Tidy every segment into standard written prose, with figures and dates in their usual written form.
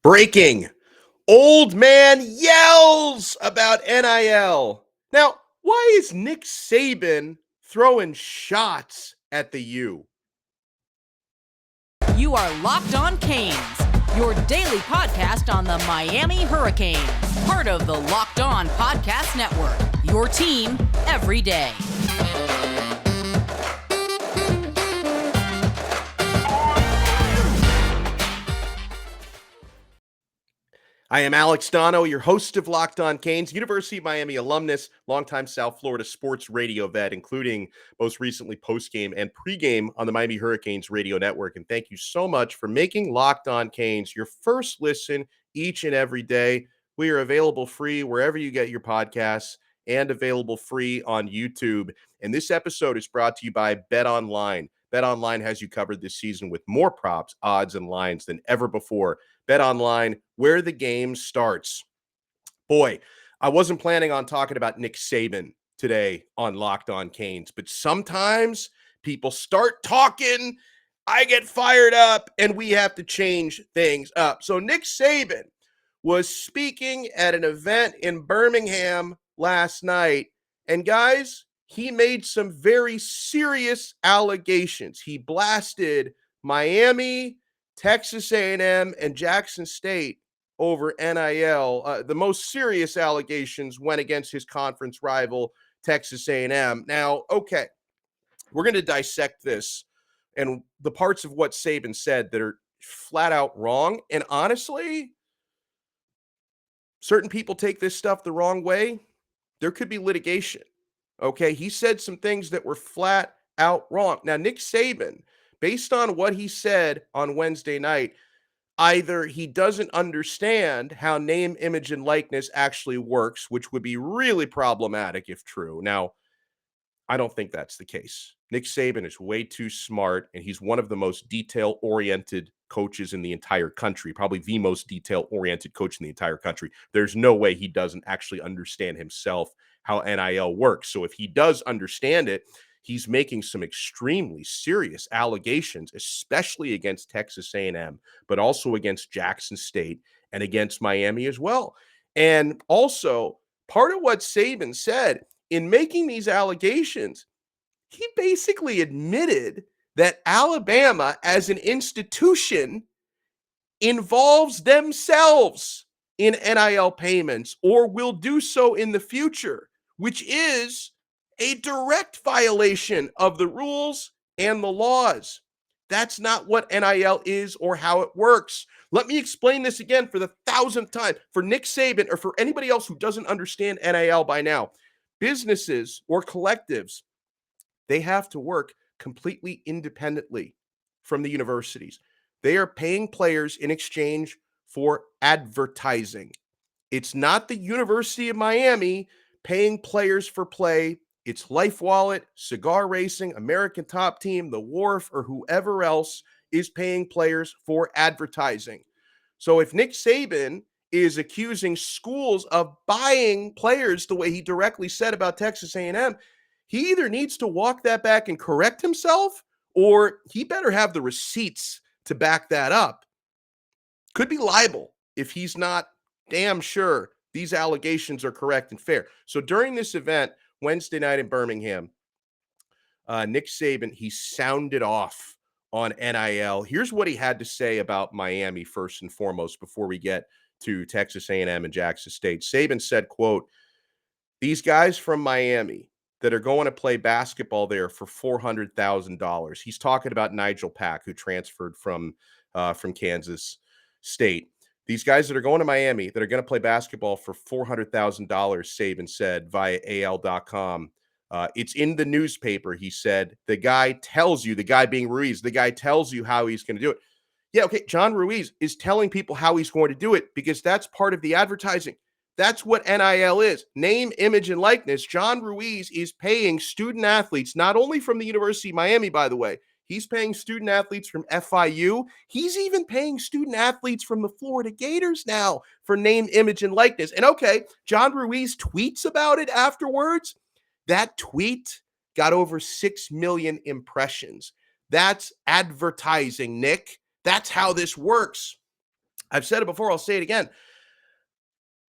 Breaking. Old man yells about NIL. Now, why is Nick Saban throwing shots at the U? You are Locked On Canes, your daily podcast on the Miami Hurricanes, part of the Locked On Podcast Network, your team every day. I am Alex Donno, your host of Locked On Canes, University of Miami alumnus, longtime South Florida sports radio vet, including most recently postgame and pregame on the Miami Hurricanes radio network. And thank you so much for making Locked On Canes your first listen each and every day. We are available free wherever you get your podcasts and available free on YouTube. And this episode is brought to you by BetOnline. BetOnline has you covered this season with more props, odds, and lines than ever before. BetOnline, where the game starts. Boy, I wasn't planning on talking about Nick Saban today on Locked On Canes, but sometimes people start talking, I get fired up, and we have to change things up. So Nick Saban was speaking at an event in Birmingham last night, and guys, he made some very serious allegations. He blasted Miami, Texas A&M, and Jackson State over NIL. The most serious allegations went against his conference rival, Texas A&M. Now, okay, we're going to dissect this and the parts of what Saban said that are flat out wrong. And honestly, certain people take this stuff the wrong way. There could be litigation. Okay, he said some things that were flat out wrong. Now, Nick Saban, based on what he said on Wednesday night, either he doesn't understand how name, image, and likeness actually works, which would be really problematic if true. Now, I don't think that's the case. Nick Saban is way too smart, and he's one of the most detail-oriented coaches in the entire country, probably the most detail-oriented coach in the entire country. There's no way he doesn't actually understand himself how NIL works. So if he does understand it, he's making some extremely serious allegations, especially against Texas A&M, but also against Jackson State and against Miami as well. And also, part of what Saban said in making these allegations, he basically admitted that Alabama as an institution involves themselves in NIL payments or will do so in the future, which is a direct violation of the rules and the laws. That's not what NIL is or how it works. Let me explain this again for the 1,000th time for Nick Saban or for anybody else who doesn't understand NIL by now. Businesses or collectives, they have to work completely independently from the universities. They are paying players in exchange for advertising. It's not the University of Miami paying players for play. It's Life Wallet, Cigar Racing, American Top Team, The Wharf, or whoever else is paying players for advertising. So if Nick Saban is accusing schools of buying players the way he directly said about Texas A&M, he either needs to walk that back and correct himself, or he better have the receipts to back that up. Could be liable if he's not damn sure these allegations are correct and fair. So during this event, Wednesday night in Birmingham, Nick Saban, he sounded off on NIL. Here's what he had to say about Miami first and foremost before we get to Texas A&M and Jackson State. Saban said, quote, "These guys from Miami that are going to play basketball there for $400,000." He's talking about Nigel Pack, who transferred from Kansas State. These guys that are going to Miami that are going to play basketball for $400,000, Saban said via AL.com. It's in the newspaper, he said. The guy tells you, the guy being Ruiz, the guy tells you how he's going to do it. Yeah, okay, John Ruiz is telling people how he's going to do it because that's part of the advertising. That's what NIL is. Name, image, and likeness. John Ruiz is paying student athletes, not only from the University of Miami, by the way. He's paying student athletes from FIU. He's even paying student athletes from the Florida Gators now for name, image, and likeness. And okay, John Ruiz tweets about it afterwards. That tweet got over 6 million impressions. That's advertising, Nick. That's how this works. I've said it before, I'll say it again.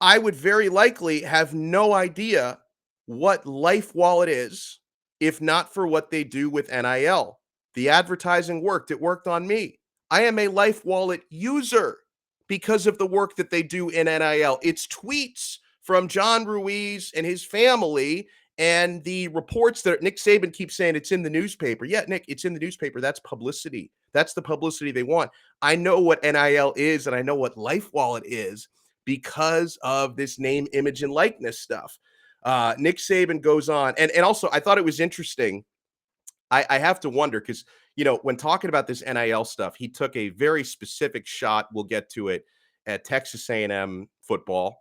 I would very likely have no idea what Life Wallet is if not for what they do with NIL. The advertising worked, it worked on me. I am a Life Wallet user because of the work that they do in NIL. It's tweets from John Ruiz and his family and the reports that Nick Saban keeps saying it's in the newspaper. Yeah, Nick, it's in the newspaper. That's publicity. That's the publicity they want. I know what NIL is and I know what Life Wallet is because of this name, image, and likeness stuff. Nick Saban goes on, and also I thought it was interesting. I have to wonder because when talking about this NIL stuff, he took a very specific shot. We'll get to it at Texas A&M football,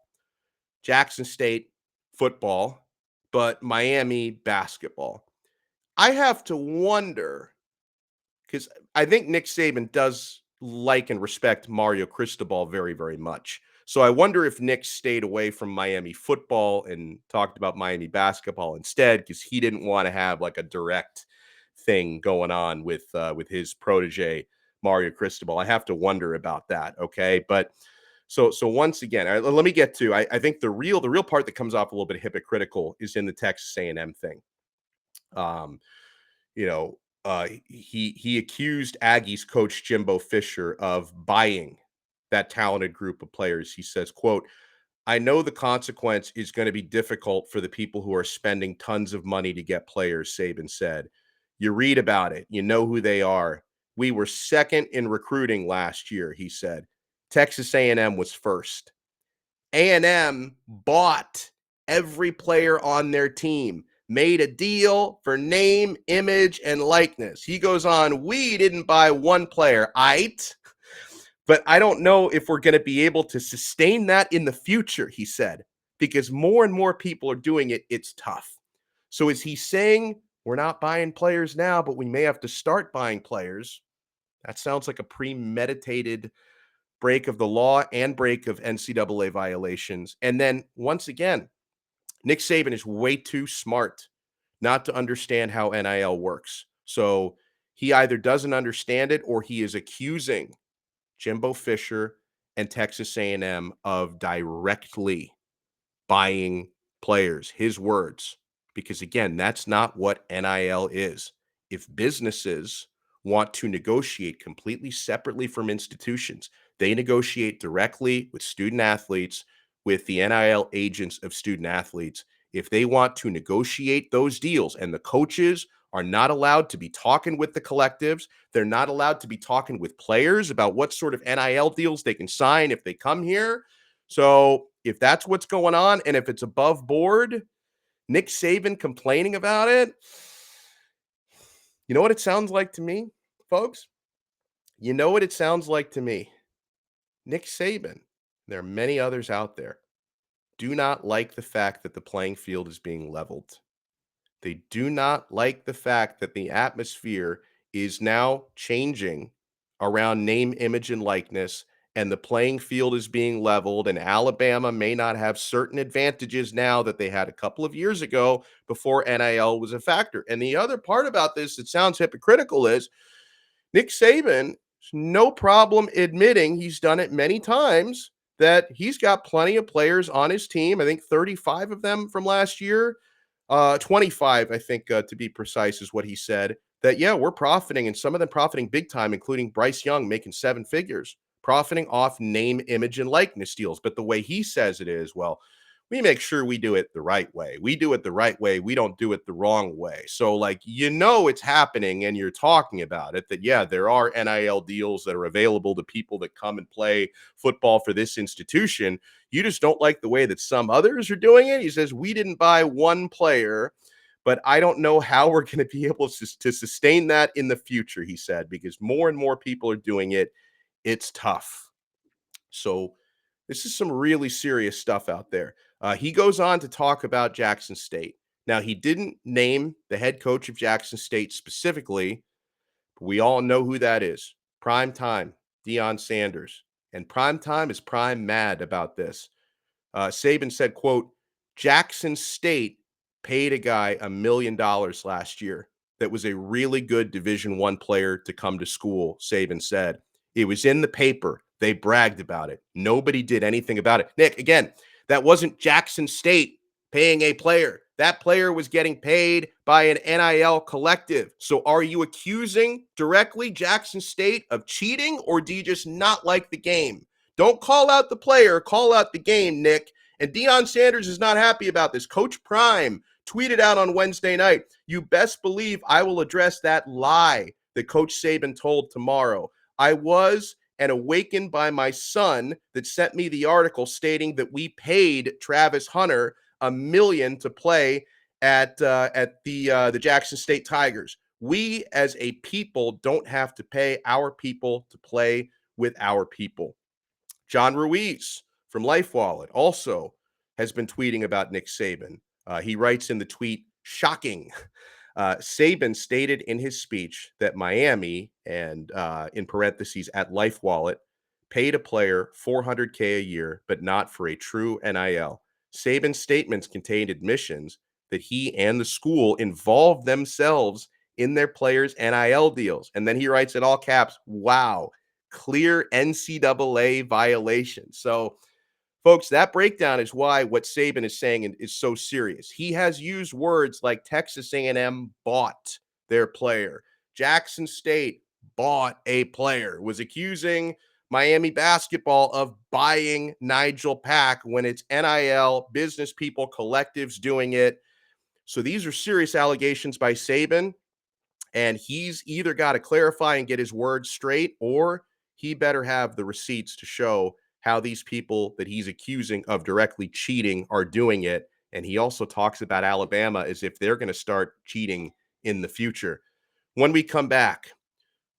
Jackson State football, but Miami basketball. I have to wonder because I think Nick Saban does like and respect Mario Cristobal very, very much. So I wonder if Nick stayed away from Miami football and talked about Miami basketball instead because he didn't want to have like a direct thing going on with his protege Mario Cristobal. I have to wonder about that. Okay, but so once again, let me get to. I think the real part that comes off a little bit hypocritical is in the Texas A&M thing. Um, he accused Aggies coach Jimbo Fisher of buying that talented group of players. He says, quote, I know the consequence is going to be difficult for the people who are spending tons of money to get players, Saban said. You read about it. You know who they are. We were second in recruiting last year, he said. Texas A&M was first. A&M bought every player on their team, made a deal for name, image, and likeness. He goes on, we didn't buy one player, but I don't know if we're going to be able to sustain that in the future, he said, because more and more people are doing it. It's tough. So is he saying we're not buying players now, but we may have to start buying players? That sounds like a premeditated break of the law and break of NCAA violations. And then once again, Nick Saban is way too smart not to understand how NIL works. So he either doesn't understand it or he is accusing Jimbo Fisher and Texas A&M of directly buying players, his words, because again, that's not what NIL is. If businesses want to negotiate completely separately from institutions, they negotiate directly with student athletes, with the NIL agents of student athletes. If they want to negotiate those deals and the coaches are not allowed to be talking with the collectives, they're not allowed to be talking with players about what sort of NIL deals they can sign if they come here. So if that's what's going on, and if it's above board, Nick Saban complaining about it, you know what it sounds like to me, folks? You know what it sounds like to me? Nick Saban, there are many others out there, do not like the fact that the playing field is being leveled. They do not like the fact that the atmosphere is now changing around name, image, and likeness, and the playing field is being leveled. And Alabama may not have certain advantages now that they had a couple of years ago before NIL was a factor. And the other part about this that sounds hypocritical is Nick Saban, no problem admitting he's done it many times that he's got plenty of players on his team. I think 35 of them from last year 25, I think, to be precise, is what he said. That, yeah, we're profiting, and some of them profiting big time, including Bryce Young making seven figures, profiting off name, image, and likeness deals. But the way he says it is, well, we make sure we do it the right way. We do it the right way. We don't do it the wrong way. So, like, it's happening and you're talking about it that, yeah, there are NIL deals that are available to people that come and play football for this institution. You just don't like the way that some others are doing it. He says, we didn't buy one player, but I don't know how we're going to be able to sustain that in the future, he said, because more and more people are doing it. It's tough. So this is some really serious stuff out there. He goes on to talk about Jackson State. Now, he didn't name the head coach of Jackson State specifically, but we all know who that is. Prime time, Deion Sanders. And prime time is prime mad about this. Saban said, quote, Jackson State paid a guy $1 million last year that was a really good Division I player to come to school, Saban said. It was in the paper. They bragged about it. Nobody did anything about it. Nick, again, that wasn't Jackson State paying a player. That player was getting paid by an NIL collective. So are you accusing directly Jackson State of cheating, or do you just not like the game? Don't call out the player, call out the game, Nick. And Deion Sanders is not happy about this. Coach Prime tweeted out on Wednesday night, "You best believe I will address that lie that Coach Saban told tomorrow. I was and awakened by my son that sent me the article stating that we paid Travis Hunter $1 million to play at the Jackson State Tigers. We as a people don't have to pay our people to play with our people." John Ruiz from Life Wallet also has been tweeting about Nick Saban. He writes in the tweet, "Shocking. Saban stated in his speech that Miami, and in parentheses at Life Wallet, paid a player $400K a year, but not for a true NIL. Saban's statements contained admissions that he and the school involved themselves in their players' NIL deals." And then he writes in all caps, "Wow, clear NCAA violation." So, folks, that breakdown is why what Saban is saying is so serious. He has used words like Texas A&M bought their player, Jackson State bought a player, was accusing Miami basketball of buying Nigel Pack when it's NIL, business people, collectives doing it. So these are serious allegations by Saban, and he's either got to clarify and get his words straight, or he better have the receipts to show how these people that he's accusing of directly cheating are doing it. And he also talks about Alabama as if they're going to start cheating in the future. When we come back,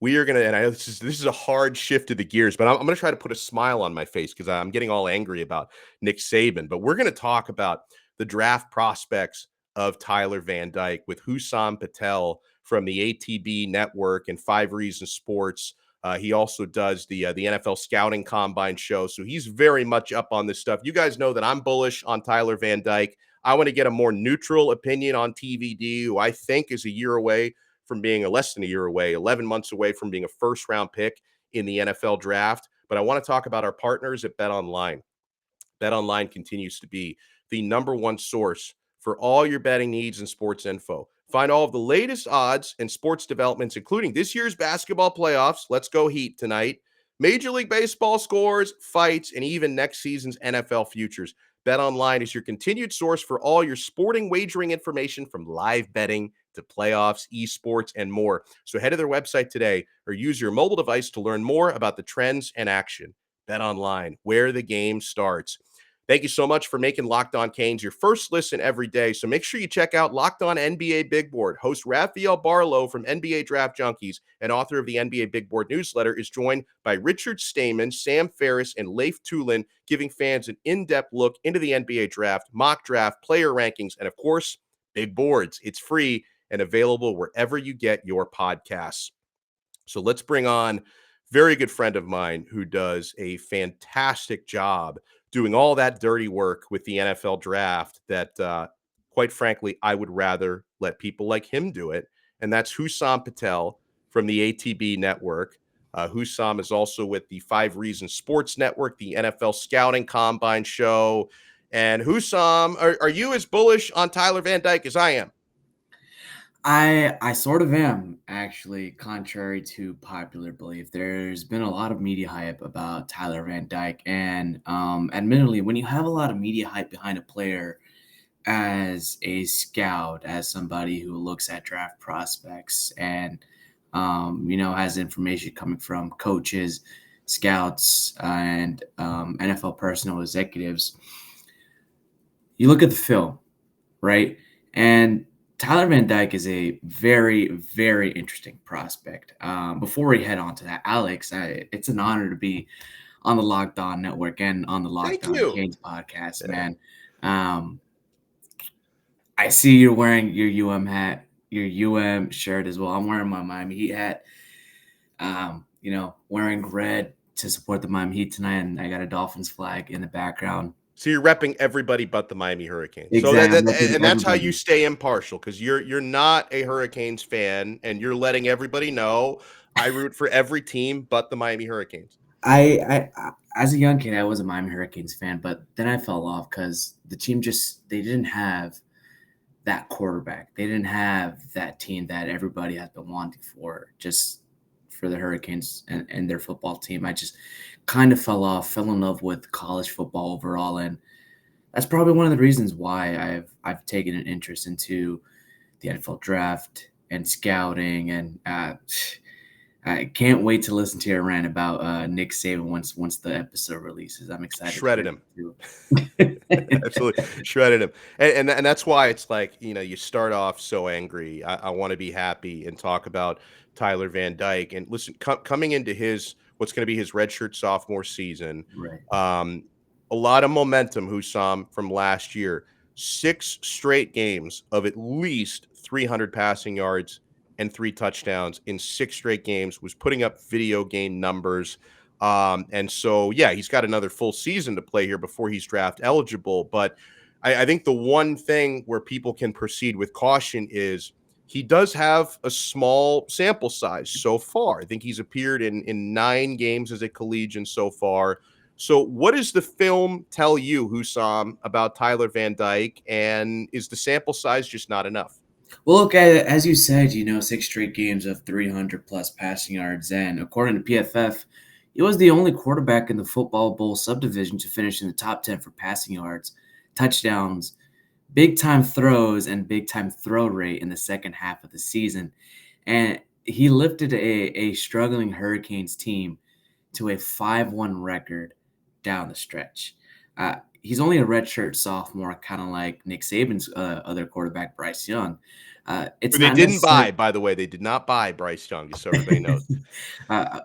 we are going to, and I know this is a hard shift of the gears, but I'm going to try to put a smile on my face because I'm getting all angry about Nick Saban. But we're going to talk about the draft prospects of Tyler Van Dyke with Hussam Patel from the ATB Network and 5 Reasons Sports. He also does the NFL Scouting Combine show, so he's very much up on this stuff. You guys know that I'm bullish on Tyler Van Dyke. I want to get a more neutral opinion on TVD, who I think is a year away from being less than a year away, 11 months away from being a first-round pick in the NFL draft. But I want to talk about our partners at BetOnline. BetOnline continues to be the number one source for all your betting needs and sports info. Find all of the latest odds and sports developments, including this year's basketball playoffs. Let's go Heat tonight. Major League Baseball scores, fights, and even next season's NFL futures. BetOnline is your continued source for all your sporting wagering information, from live betting to playoffs, esports, and more. So head to their website today or use your mobile device to learn more about the trends and action. BetOnline, where the game starts. Thank you so much for making Locked On Canes your first listen every day. So make sure you check out Locked On NBA Big Board. Host Raphael Barlow from NBA Draft Junkies and author of the NBA Big Board newsletter is joined by Richard Stamen, Sam Ferris, and Leif Tulin, giving fans an in-depth look into the NBA draft, mock draft, player rankings, and of course, big boards. It's free and available wherever you get your podcasts. So let's bring on a very good friend of mine who does a fantastic job doing all that dirty work with the NFL draft that, quite frankly, I would rather let people like him do it. And that's Hussam Patel from the ATB Network. Hussam is also with the 5 Reasons Sports Network, the NFL Scouting Combine show. And Hussam, are you as bullish on Tyler Van Dyke as I am? I sort of am, actually, contrary to popular belief. There's been a lot of media hype about Tyler Van Dyke, and admittedly, when you have a lot of media hype behind a player as a scout, as somebody who looks at draft prospects and has information coming from coaches, scouts, and NFL personnel executives, you look at the film, right? And Tyler Van Dyke is a very, very interesting prospect. Before we head on to that, Alex, it's an honor to be on the Locked On Network and on the Locked On Canes podcast, yeah. Man. I see you're wearing your UM hat, your UM shirt as well. I'm wearing my Miami Heat hat. Wearing red to support the Miami Heat tonight, and I got a Dolphins flag in the background. So you're repping everybody but the Miami Hurricanes. Exactly. So that's how you stay impartial, because you're not a Hurricanes fan, and you're letting everybody know I root for every team but the Miami Hurricanes. I as a young kid, I was a Miami Hurricanes fan, but then I fell off because the team they didn't have that quarterback. They didn't have that team that everybody has been wanting just for the Hurricanes and their football team. I just kind of fell in love with college football overall, and that's probably one of the reasons why I've taken an interest into the NFL draft and scouting, and I can't wait to listen to your rant about Nick Saban once the episode releases. I'm excited to Shredded hear him. it too. Absolutely shredded him, and that's why it's like, you start off so angry. I want to be happy and talk about Tyler Van Dyke. And listen, coming into what's going to be his redshirt sophomore season, Right. um, a lot of momentum. Hussam from last year, 6 straight games of at least 300 passing yards and 3 touchdowns in 6 straight games. Was putting up video game numbers. And so, yeah, he's got another full season to play here before he's draft eligible. But I think the one thing where people can proceed with caution is he does have a small sample size so far. I think he's appeared in 9 games as a collegian so far. So, what does the film tell you, Hussam, about Tyler Van Dyke? And is the sample size just not enough? Well, look, as you said, 6 straight games of 300 plus passing yards, and according to PFF, he was the only quarterback in the Football Bowl subdivision to finish in the top 10 for passing yards, touchdowns, big time throws, and big time throw rate in the second half of the season. And he lifted a struggling Hurricanes team to a 5-1 record down the stretch. He's only a redshirt sophomore, kind of like Nick Saban's other quarterback, Bryce Young. It's Who they not didn't necessarily. buy, by the way. They did not buy Bryce Young, just so everybody knows. uh,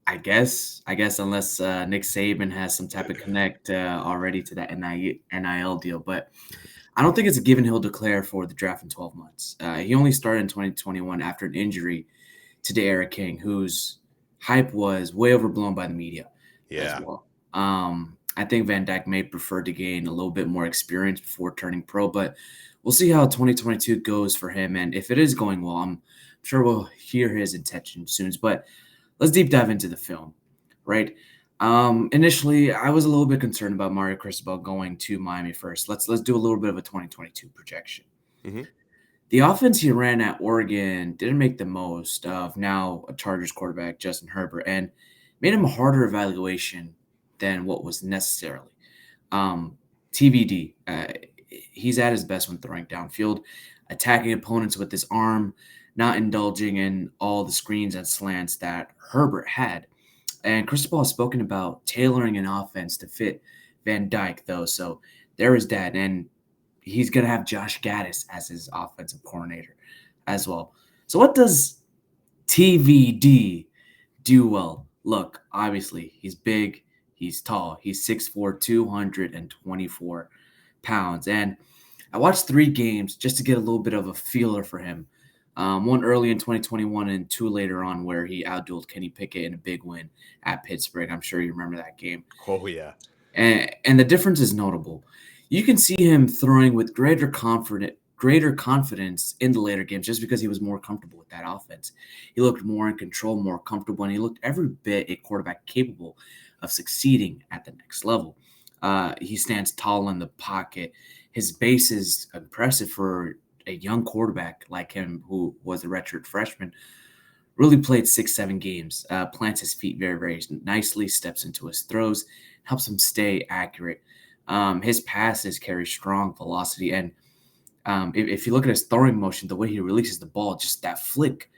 I guess unless Nick Saban has some type of connect already to that NIL deal, but I don't think it's a given he'll declare for the draft in 12 months. He only started in 2021 after an injury to De'Ara King, whose hype was way overblown by the media as Yeah. well. I think Van Dyke may prefer to gain a little bit more experience before turning pro, but we'll see how 2022 goes for him. And if it is going well, I'm sure we'll hear his intention soon. But let's deep dive into the film, right? Initially, I was a little bit concerned about Mario Cristobal going to Miami first. Let's do a little bit of a 2022 projection. Mm-hmm. The offense he ran at Oregon didn't make the most of now a Chargers quarterback, Justin Herbert, and made him a harder evaluation than what was necessarily. TVD, he's at his best when throwing downfield, attacking opponents with his arm, not indulging in all the screens and slants that Herbert had. And Cristobal has spoken about tailoring an offense to fit Van Dyke, though. So there is that. And he's going to have Josh Gaddis as his offensive coordinator as well. So what does TVD do well? Look, obviously, he's big, he's tall, he's 6'4", 224 pounds. And I watched 3 games just to get a little bit of a feeler for him. One early in 2021 and 2 later on where he outdueled Kenny Pickett in a big win at Pittsburgh. I'm sure you remember that game. Oh, yeah. And the difference is notable. You can see him throwing with greater confidence in the later games just because he was more comfortable with that offense. He looked more in control, more comfortable, and he looked every bit a quarterback capable of succeeding at the next level. He stands tall in the pocket. His base is impressive for a young quarterback like him who was a redshirt freshman. Really played 6-7 games, plants his feet very, very nicely, steps into his throws, helps him stay accurate. His passes carry strong velocity. And if you look at his throwing motion, the way he releases the ball, just that flick,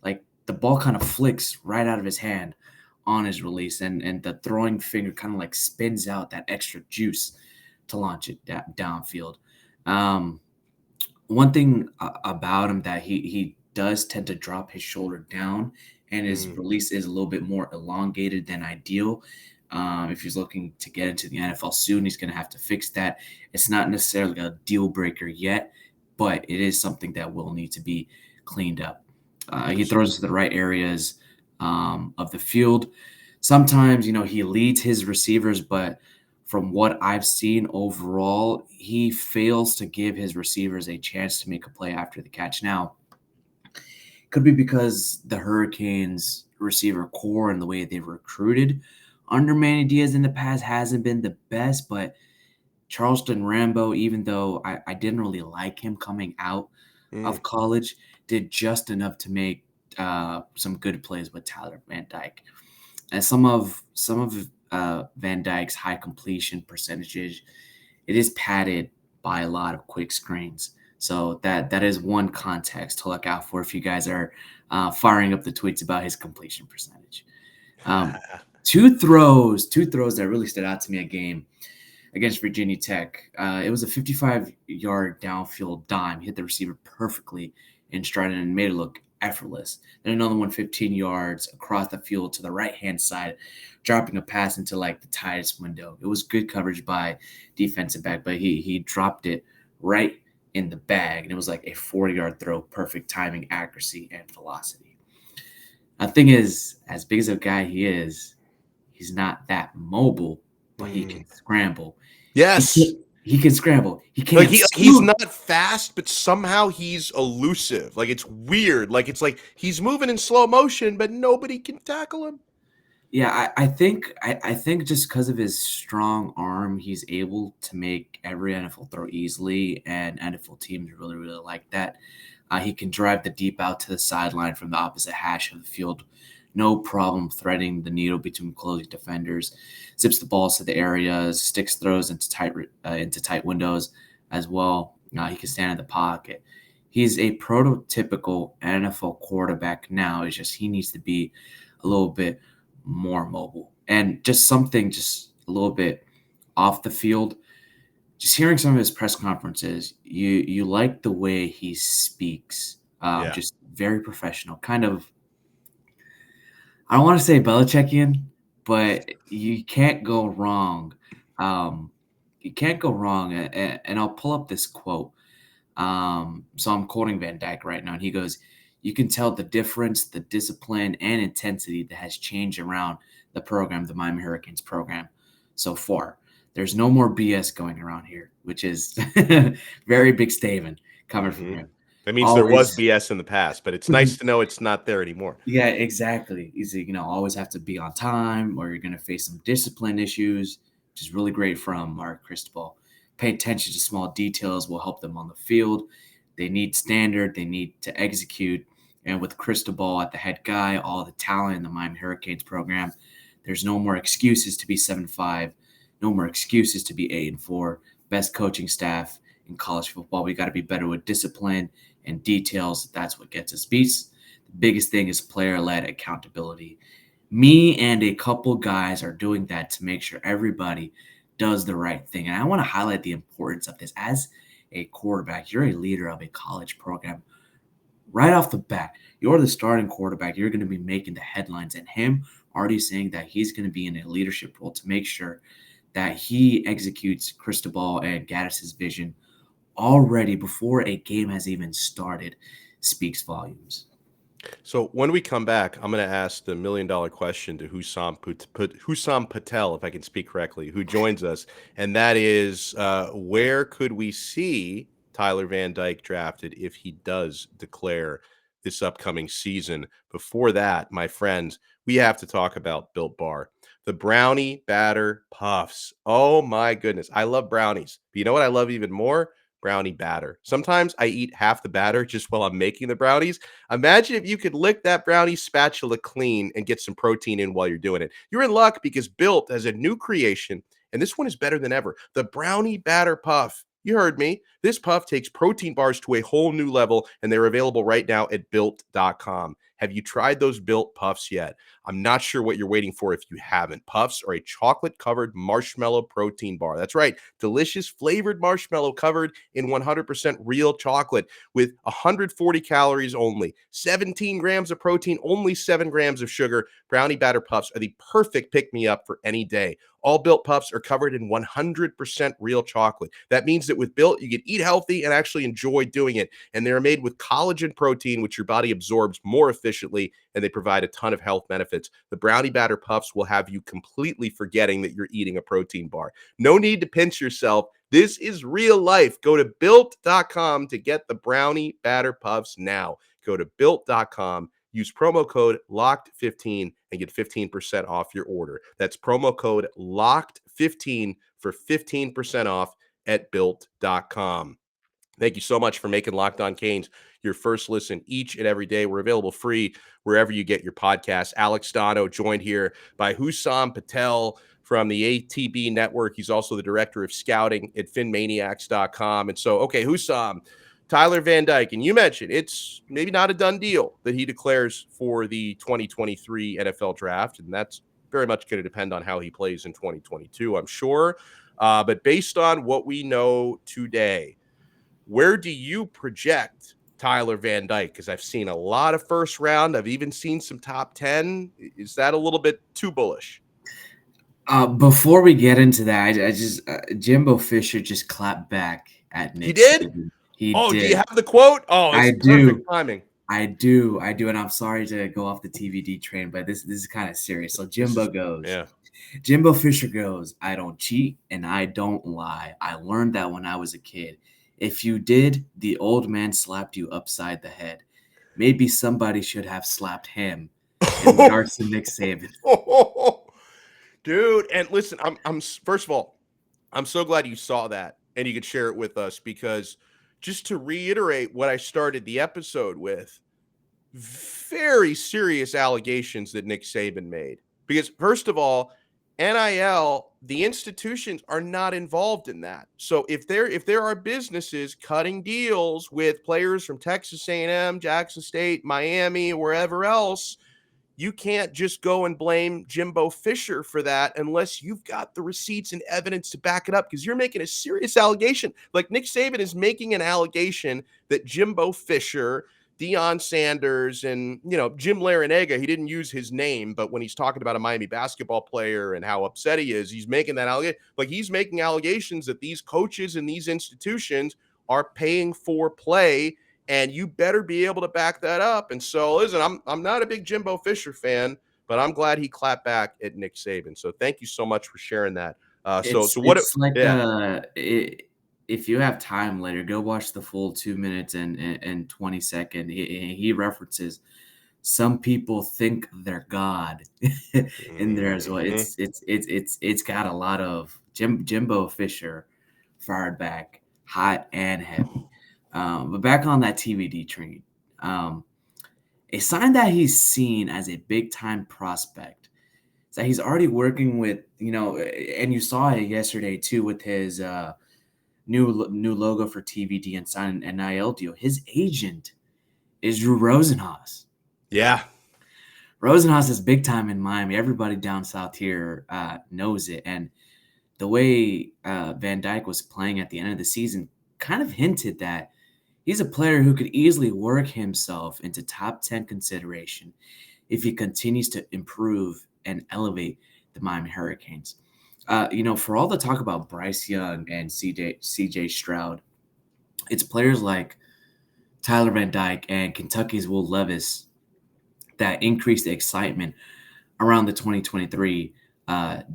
like the ball kind of flicks right out of his hand on his release. And the throwing finger kind of like spins out that extra juice to launch it downfield. One thing about him that he does tend to drop his shoulder down, and his release is a little bit more elongated than ideal. If he's looking to get into the NFL soon, he's going to have to fix that. It's not necessarily a deal breaker yet, but it is something that will need to be cleaned up. He throws to the right areas of the field. Sometimes, he leads his receivers, but from what I've seen overall, he fails to give his receivers a chance to make a play after the catch. Now, could be because the Hurricanes receiver core and the way they've recruited under Manny Diaz in the past hasn't been the best, but Charleston Rambo, even though I didn't really like him coming out of college, did just enough to make some good plays with Tyler Van Dyke. And some of Van Dyke's high completion percentages, it is padded by a lot of quick screens. So that is one context to look out for if you guys are firing up the tweets about his completion percentage. Two throws that really stood out to me a game against Virginia Tech. It was a 55-yard downfield dime. He hit the receiver perfectly in stride and made it look effortless. Then another one 15 yards across the field to the right-hand side, dropping a pass into like the tightest window. It was good coverage by defensive back, but he dropped it right in the bag, and it was like a 40-yard throw, perfect timing, accuracy, and velocity. The thing is, as big as a guy he is, he's not that mobile, but he can scramble. Yes. He can scramble. He can't. Like he's not fast, but somehow he's elusive. Like it's weird. Like it's like he's moving in slow motion, but nobody can tackle him. Yeah, I think just because of his strong arm, he's able to make every NFL throw easily, and NFL teams really, really like that. He can drive the deep out to the sideline from the opposite hash of the field. No problem threading the needle between closing defenders. Zips the balls to the areas, sticks throws into tight windows as well. He can stand in the pocket. He's a prototypical NFL quarterback now. It's just he needs to be a little bit more mobile and just something just a little bit off the field. Just hearing some of his press conferences, you like the way he speaks. Just very professional, kind of. I don't want to say Belichickian, but you can't go wrong. You can't go wrong. And I'll pull up this quote. So I'm quoting Van Dyke right now, and he goes, "You can tell the difference, the discipline, and intensity that has changed around the program, the Miami Hurricanes program, so far. There's no more BS going around here," which is very big statement coming from him. That means there was BS in the past, but it's nice to know it's not there anymore. Yeah, exactly. He's always have to be on time, or you're going to face some discipline issues, which is really great from Mark Cristobal. Pay attention to small details will help them on the field. They need standard. They need to execute. And with Cristobal at the head guy, all the talent in the Miami Hurricanes program, there's no more excuses to be 7-5. No more excuses to be 8-4. Best coaching staff in college football. We got to be better with discipline and details. That's what gets us beats. The biggest thing is player-led accountability. Me and a couple guys are doing that to make sure everybody does the right thing. And I want to highlight the importance of this. As a quarterback, you're a leader of a college program. Right off the bat, you're the starting quarterback. You're going to be making the headlines, and him already saying that he's going to be in a leadership role to make sure that he executes Cristobal and Gaddis's vision already before a game has even started speaks volumes. So when we come back, I'm going to ask the $1 million question to Hussam Patel, if I can speak correctly, who joins us, and that is where could we see Tyler Van Dyke drafted if he does declare this upcoming season? Before that, my friends, we have to talk about Built Bar. The brownie batter puffs. Oh my goodness. I love brownies. But you know what I love even more? Brownie batter. Sometimes I eat half the batter just while I'm making the brownies. Imagine if you could lick that brownie spatula clean and get some protein in while you're doing it. You're in luck because Built has a new creation, and this one is better than ever. The brownie batter puff. You heard me. This puff takes protein bars to a whole new level, and they're available right now at Built.com. Have you tried those Built Puffs yet? I'm not sure what you're waiting for if you haven't. Puffs are a chocolate-covered marshmallow protein bar. That's right. Delicious flavored marshmallow covered in 100% real chocolate with 140 calories only. 17 grams of protein, only 7 grams of sugar. Brownie batter puffs are the perfect pick-me-up for any day. All Built Puffs are covered in 100% real chocolate. That means that with Built, you can eat healthy and actually enjoy doing it. And they're made with collagen protein, which your body absorbs more efficiently, and they provide a ton of health benefits. The Brownie Batter Puffs will have you completely forgetting that you're eating a protein bar. No need to pinch yourself. This is real life. Go to Built.com to get the Brownie Batter Puffs now. Go to Built.com. Use promo code LOCKED15 and get 15% off your order. That's promo code LOCKED15 for 15% off at built.com. Thank you so much for making Locked On Canes your first listen each and every day. We're available free wherever you get your podcasts. Alex Donno joined here by Hussam Patel from the ATB Network. He's also the director of scouting at PhinManiacs.com. And so, okay, Hussam, Tyler Van Dyke, and you mentioned it's maybe not a done deal that he declares for the 2023 NFL draft, and that's very much going to depend on how he plays in 2022, I'm sure. But based on what we know today, where do you project Tyler Van Dyke? Because I've seen a lot of first round. I've even seen some top 10. Is that a little bit too bullish? Before we get into that, I just Jimbo Fisher just clapped back at Nick. He did? Saban. He did. did. Do you have the quote? Oh, it's perfect timing. I do. And I'm sorry to go off the TVD train, but this is kind of serious. So Jimbo Fisher goes, "I don't cheat and I don't lie. I learned that when I was a kid. If you did, the old man slapped you upside the head. Maybe somebody should have slapped him." In regards to Nick Saban. Dude, and listen, I'm first of all, I'm so glad you saw that and you could share it with us, because just to reiterate what I started the episode with, very serious allegations that Nick Saban made. Because first of all, NIL, the institutions are not involved in that. So if there are businesses cutting deals with players from Texas A&M, Jackson State, Miami, wherever else, you can't just go and blame Jimbo Fisher for that unless you've got the receipts and evidence to back it up, because you're making a serious allegation. Like Nick Saban is making an allegation that Jimbo Fisher, Deion Sanders, and, Jim Larinaga, he didn't use his name, but when he's talking about a Miami basketball player and how upset he is, he's making that allegation. Like, he's making allegations that these coaches and these institutions are paying for play, and you better be able to back that up. And so, listen, I'm not a big Jimbo Fisher fan, but I'm glad he clapped back at Nick Saban. So thank you so much for sharing that. If you have time later, go watch the full 2 minutes and 20 second. He references some people think they're God in there as well. It's got a lot of Jimbo Fisher fired back hot and heavy. But back on that TVD train, a sign that he's seen as a big time prospect is that he's already working with, and you saw it yesterday too with his new logo for TVD and sign an NIL deal. His agent is Drew Rosenhaus. Yeah. Rosenhaus is big time in Miami. Everybody down south here knows it. And the way Van Dyke was playing at the end of the season kind of hinted that he's a player who could easily work himself into top 10 consideration if he continues to improve and elevate the Miami Hurricanes. For all the talk about Bryce Young and CJ Stroud, it's players like Tyler Van Dyke and Kentucky's Will Levis that increase the excitement around the 2023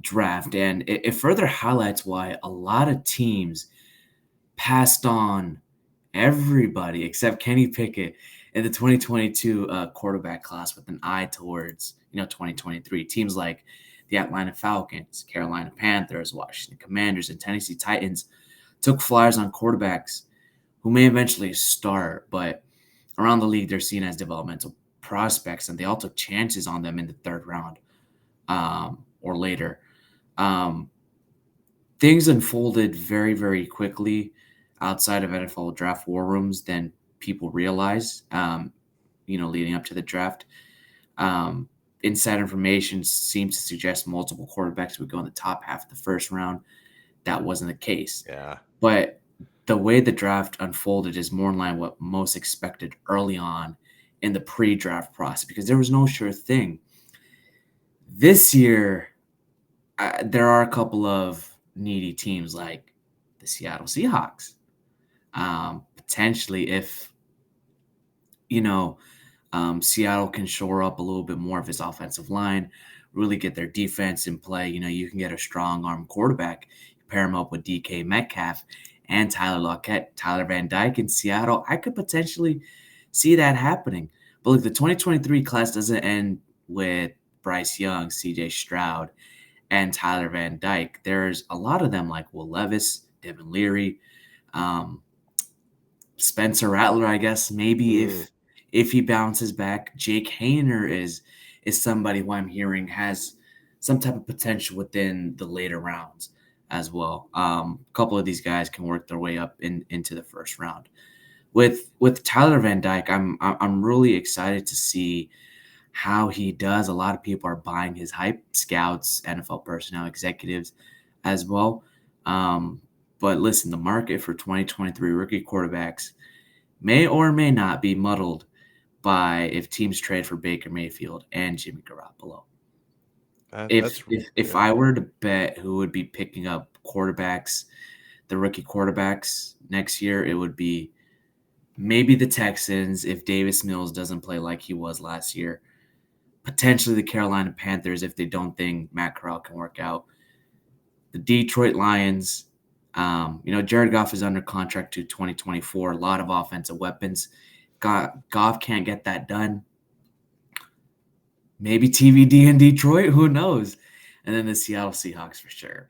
draft. And it further highlights why a lot of teams passed on everybody except Kenny Pickett in the 2022 quarterback class with an eye towards 2023. Teams like the Atlanta Falcons, Carolina Panthers, Washington Commanders, and Tennessee Titans took flyers on quarterbacks who may eventually start, but around the league they're seen as developmental prospects, and they all took chances on them in the third round or later. Things unfolded very, very quickly outside of NFL draft war rooms than people realize, leading up to the draft. Inside information seems to suggest multiple quarterbacks would go in the top half of the first round. That wasn't the case. Yeah. But the way the draft unfolded is more in line with what most expected early on in the pre-draft process, because there was no sure thing. This year, there are a couple of needy teams like the Seattle Seahawks. Potentially, if Seattle can shore up a little bit more of his offensive line, really get their defense in play. You can get a strong arm quarterback, pair him up with DK Metcalf and Tyler Lockett, Tyler Van Dyke in Seattle. I could potentially see that happening. But look, the 2023 class doesn't end with Bryce Young, CJ Stroud, and Tyler Van Dyke. There's a lot of them like Will Levis, Devin Leary, um, Spencer Rattler, I guess, maybe if he bounces back. Jake Hayner is somebody who I'm hearing has some type of potential within the later rounds as well. A couple of these guys can work their way up into the first round. With Tyler Van Dyke, I'm really excited to see how he does. A lot of people are buying his hype, scouts, NFL personnel, executives as well. But listen, the market for 2023 rookie quarterbacks may or may not be muddled by if teams trade for Baker Mayfield and Jimmy Garoppolo. If I were to bet who would be picking up quarterbacks, the rookie quarterbacks next year, it would be maybe the Texans if Davis Mills doesn't play like he was last year. Potentially the Carolina Panthers if they don't think Matt Corral can work out. The Detroit Lions, Jared Goff is under contract to 2024. A lot of offensive weapons. Goff can't get that done. Maybe TVD in Detroit, who knows? And then the Seattle Seahawks for sure.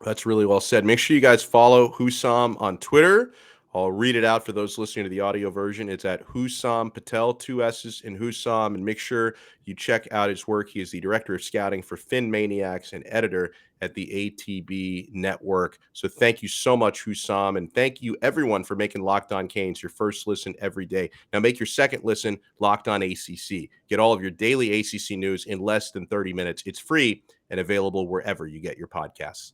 That's really well said. Make sure you guys follow Hussam on Twitter. I'll read it out for those listening to the audio version. It's at Hussam Patel, 2 S's in Hussam. And make sure you check out his work. He is the director of scouting for Phin Maniacs and editor at the ATB Network. So thank you so much, Hussam. And thank you, everyone, for making Locked On Canes your first listen every day. Now make your second listen Locked On ACC. Get all of your daily ACC news in less than 30 minutes. It's free and available wherever you get your podcasts.